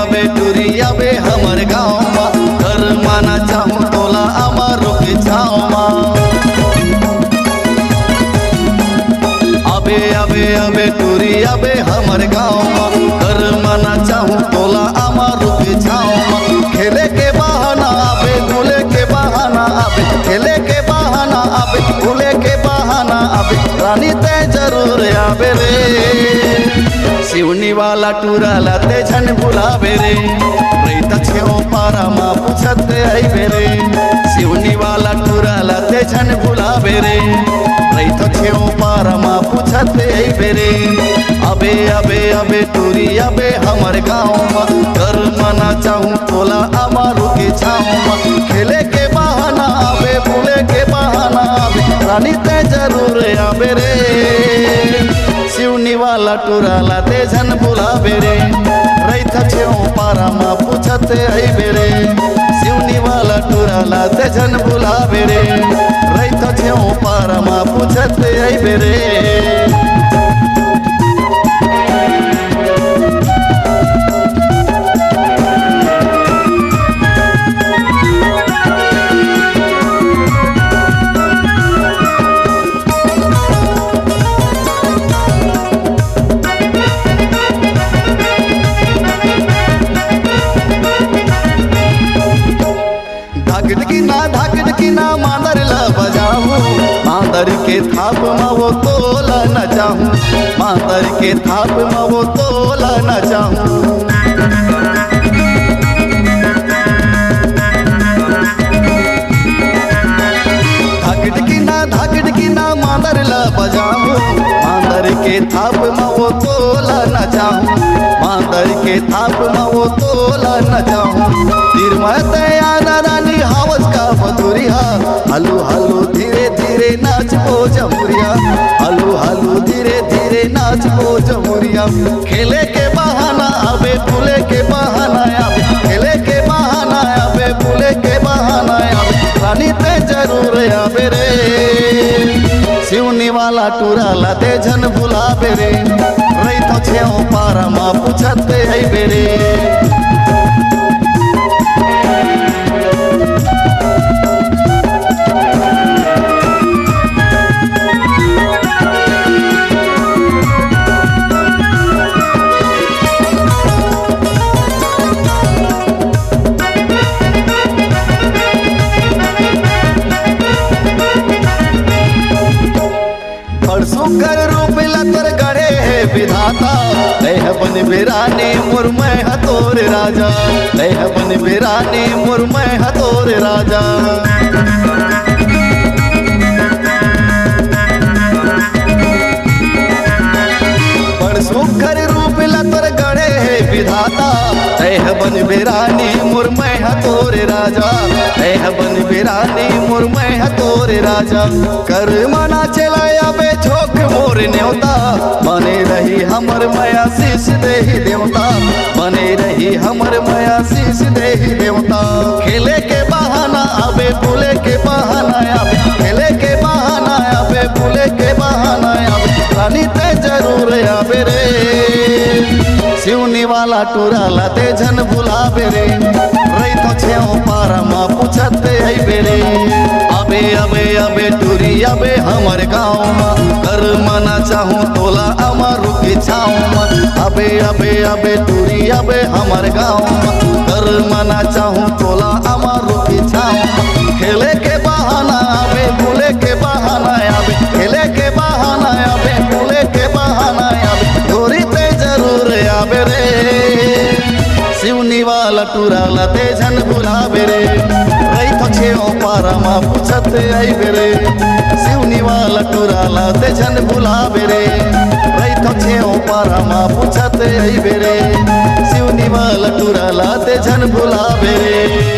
अबे टूरी अबे हमर गाँव माँ कर माना चाहूँ तोला अमर के छाँव माँ अबे टूरी अबे हमर गाँव माँ कर माना चाहूँ तोला अमर के छाँव माँ खेले के बहाना आबे धुले के बहाना आबे खेले के बहाना आबे धुले के बहाना आबे रानी ते जरूर आबे रे सिवनी वाला टूराला ते झन बुलावे रे रैत छेओ पारा माँ पूछत आइबे रे सिवनी वाला टूराला ते झन बुलावे रे रैत छेओ पारा माँ पूछत आइबे रे अबे टूरी अबे हमर गाँव माँ कर मना चाहूँ तोला अमारू के छाँव माँ खेले के बहाना आबे भूले के बहाना आबे रानी ते जरूर आबे रे सिवनी वाला टूराला ते झन बुलावे रे रैत छेओ पारा माँ पूछत आइबे रे सिवनी वाला टूराला ते झन बुलावे रे रैत छेओ पारा माँ पूछत आइबे रे धाकड़ की ना मांदर ला बजाऊं मांदर के थाप में वो तोला न चाहूं मांदर के थाप में वो तोला न चाहूं धाकड़ की ना मांदर ला बजाऊं मांदर के थाप में वो तोला न चाहूं मांदर के थाप में वो तोला न चाहूं तीर में तैयार रानी हावस का मधुरिया हलू हलू धीरे धीरे नाच पो जमुरिया हलू हलू धीरे धीरे नाच पो जमुरिया खेले के बहाना आबे भूले के बहाना आबे खेले के बहाना आबे भूले के बहाना आबे रानी ते जरूर आबे रे सिवनी वाला टूराला ते झन बुलावे रे रैत छेओ पारा माँ पूछत आइबे रे सुकर रूप लतर गढ़े है विधाता लह बन बिरानी मुरमय हतोर राजा लह बन बिरानी मुरमय हतोर राजा सुकर रूप लतर गढ़े है विधाता लह बन बिरानी मुरमय हतोर राजा लह बन बिरानी मुरमय हतोर राजा कर मना चला बे झोंक मोर न्योता बने रही हमर माया शीश देही देवता बने रही हमर माया शीश देही देवता खेले के बहाना आबे भूले के बहाना आबे खेले के बहाना आबे भूले के बहाना आबे रानी ते जरूर आबे रे सिवनी वाला टूराला ते झन बुलावे रे रैत छेओ पारा माँ पूछत आइबे रे अबे टूरी अबे हमर गाँव माँ कर मना चाहूँ तोला अमर के छाँव माँ अबे टूरी अबे हमर गाँव माँ कर मना चाहूँ तोला अमर के छाँव माँ खेले के बहाना आबे भूले के बहाना आबे खेले के बहाना आबे भूले के बहाना आबे धोरी ते जरूर आबे रे सिवनी वाला टूराला ते झन बुलावे रे रैत छेओ पारा माँ पूछत आइबे रे सिवनी वाला टूराला ते झन बुलावे रे रैत छेओ पारा माँ पूछत आइबे रे सिवनी वाला टूराला ते झन बुलावे रे।